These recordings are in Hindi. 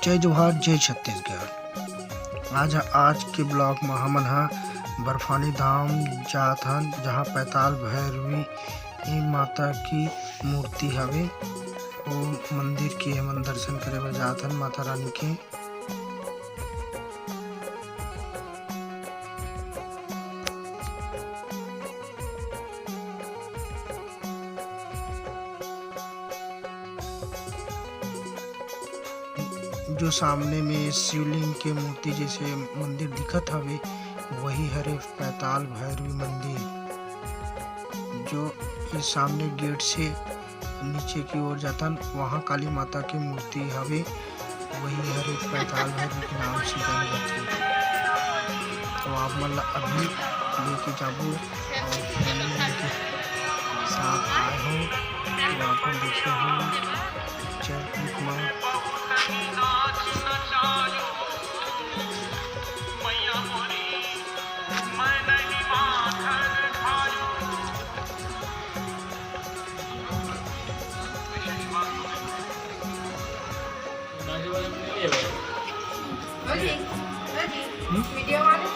जय जोहार जय छत्तीसगढ़। आज के ब्लॉग में हमन बर्फानी धाम जात हन, जहाँ पैताल भैरवी माता की मूर्ति हवे। वो मंदिर के हमन दर्शन करे बर जात हन माता रानी के। जो सामने में शिवलिंग के मूर्ति जैसे मंदिर दिखत हवे, वही हरे पैताल भैरवी मंदिर। जो इस सामने गेट से नीचे की ओर जातन, वहाँ काली माता की मूर्ति हवे, वही हरे पैताल भैरवी के नाम से जाने जाथे। तो आप मन अभी लेके जाबो और फैमिली के साथ आए हो तो आप देखे हो चैनल में।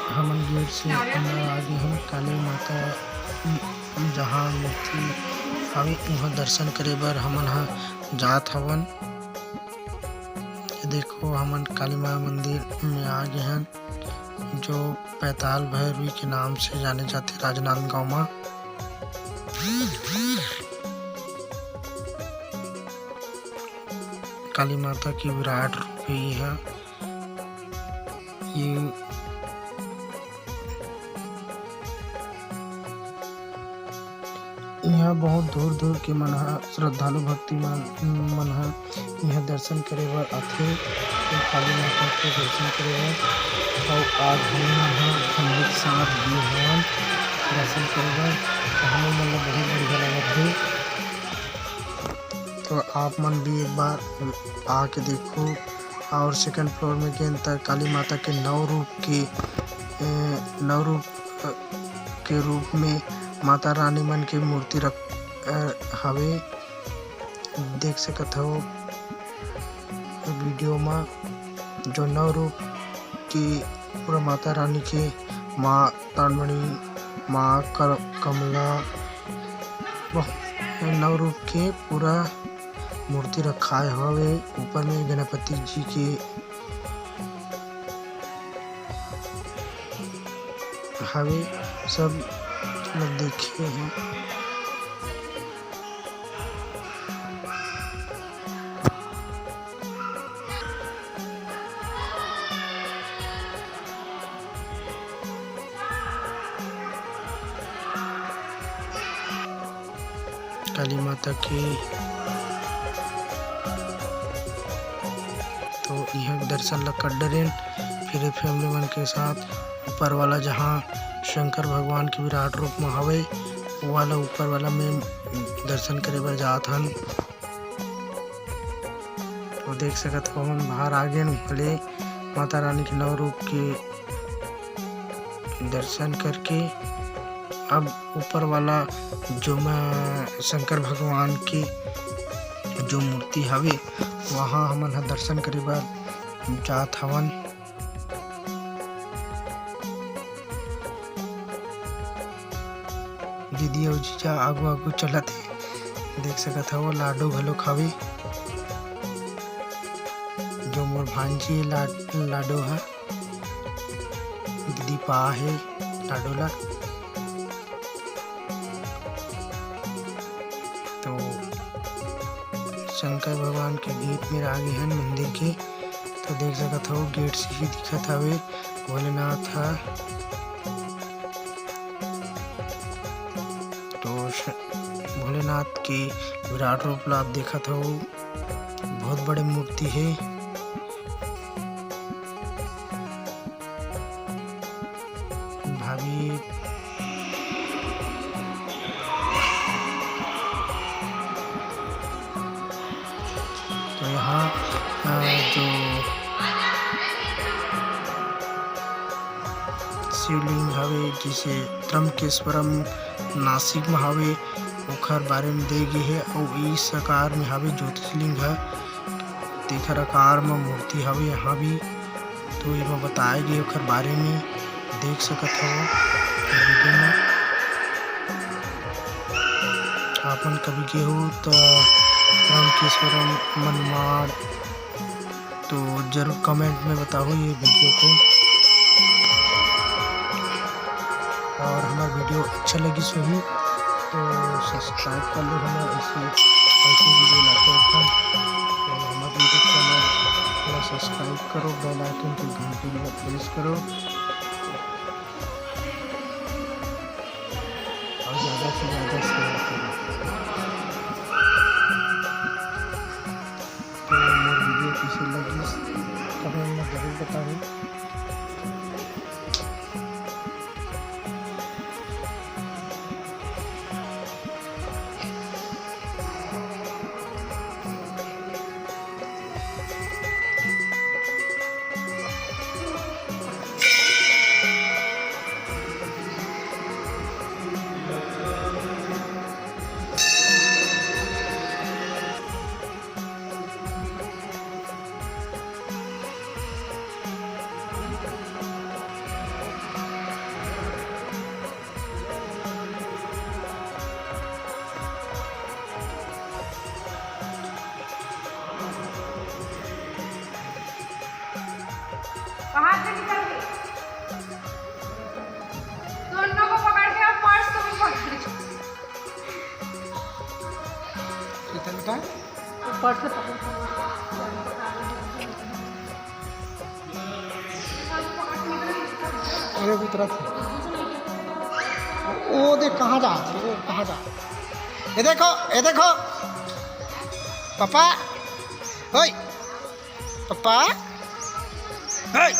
हमन गेट से आगे हम काली माता जहाँ मूर्ति हवे वहाँ दर्शन करे बर हमन जात हवन। देखो हमन काली माँ मंदिर में आ गए हैं, जो पैताल भैरवी के नाम से जाने जाते राजनांदगांव में। काली माता की विराट रूप ही है ये। यहाँ बहुत दूर दूर के मन श्रद्धालु भक्ति मन यहाँ दर्शन करे बर आथे। काली माता के दर्शन करे बर और आज हम लोग साथ भी हवन दर्शन करे बर, हमें मन बहुत बढ़िया लगत है। तो आप मन भी एक बार आके देखो। और सेकंड फ्लोर में गए तक काली माता के नौ रूप के रूप में माता रानी मन की मूर्ति हवे, देख सकत हो वीडियो में। जो नौ रूप की पूरा माता रानी के माँ तांडमणि, माँ कमला, नौ रूप के पूरा मूर्ति रखा हवे। ऊपर में गणपति जी के हवे, सब लोग देखे हैं। काली माता की तो यह दर्शन ला कर डरेन फिर फैमिली मन के साथ। ऊपर वाला जहाँ शंकर भगवान के विराट रूप में हवे, वाला ऊपर वाला में दर्शन करे बर जात हन। तो देख सकत हो हम बाहर आ गए भले माता रानी के नौ रूप के दर्शन करके। अब ऊपर वाला जो मैं शंकर भगवान की जो मूर्ति हवे, वहाँ हमन दर्शन करे बर जात हवन। दीदी और जीजा आगू आगू चलत है, देख सकत हो लाडो घलो खावे। जो मोर भांजी लाडो है, दीदी पा है लाडो ला। तो शंकर भगवान के गेट में आगे हैं मंदिर के। तो देख सकत हो गेट से ही दिखत हवे भोलेनाथ है। तो भोलेनाथ के विराट रूप ला आप देखत हो, बहुत बड़े मूर्ति है। भाभी तो यहाँ जो शिवलिंग हवे, जिसे त्र्यंबकेश्वरम नासिक में हवे, ओखर बारे में दे गे है। और इस आकार में हवे ज्योतिर्लिंग है। तेखर आकार में मूर्ति हवे यहाँ भी। तो एमा बताए गे ओखर बारे में देख सकत हो वीडियो में। आपन कभी गे हो तो रंकेश्वरम मनमाड़ तो जरूर कमेंट में बताओ ये वीडियो को। और हमारा वीडियो अच्छा लगी सही तो सब्सक्राइब कर लो। हमें ऐसे वीडियो लाते हैं तो हमारे यूट्यूब चैनल थोड़ा सब्सक्राइब करो, बेल आइकन की घंटी में प्रेस करो और ज़्यादा से ज़्यादा शेयर करो। तो मोर वीडियो कैसी लगी कमेंट में ज़रूर बताओ। कहाँ से निकल गई? दोनों को पकड़ के अब पर्स को भी पकड़ के। कितने का? पर्स से पकड़ के। अरे उतरा था। ओ देख कहाँ जा? वो कहाँ जा? ये देखो पापा, ओए पापा, ओए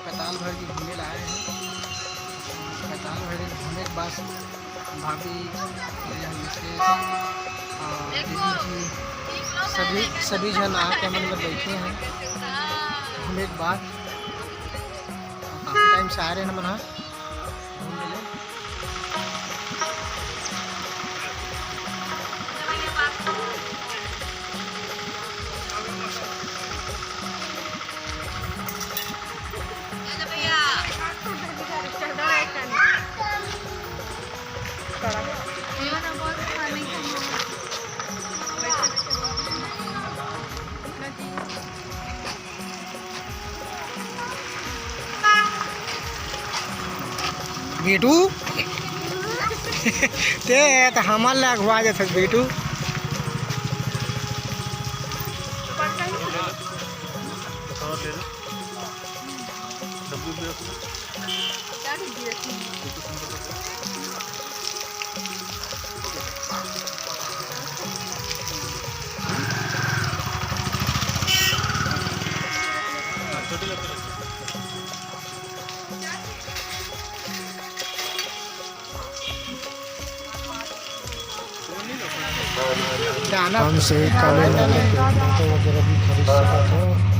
पैताल भर के घूमे लाए हैं। पैताल भर के घूमने के बाद भाभी सभी जन आके मन में बैठे हैं घूमने के बाद। काफ़ी टाइम से आ रहे हैं मन घूमने ले। बेटू ते तो हमारे लायक हुआ जाते बेटू। दाना से काले वगैरह भी खरीद सकते हो।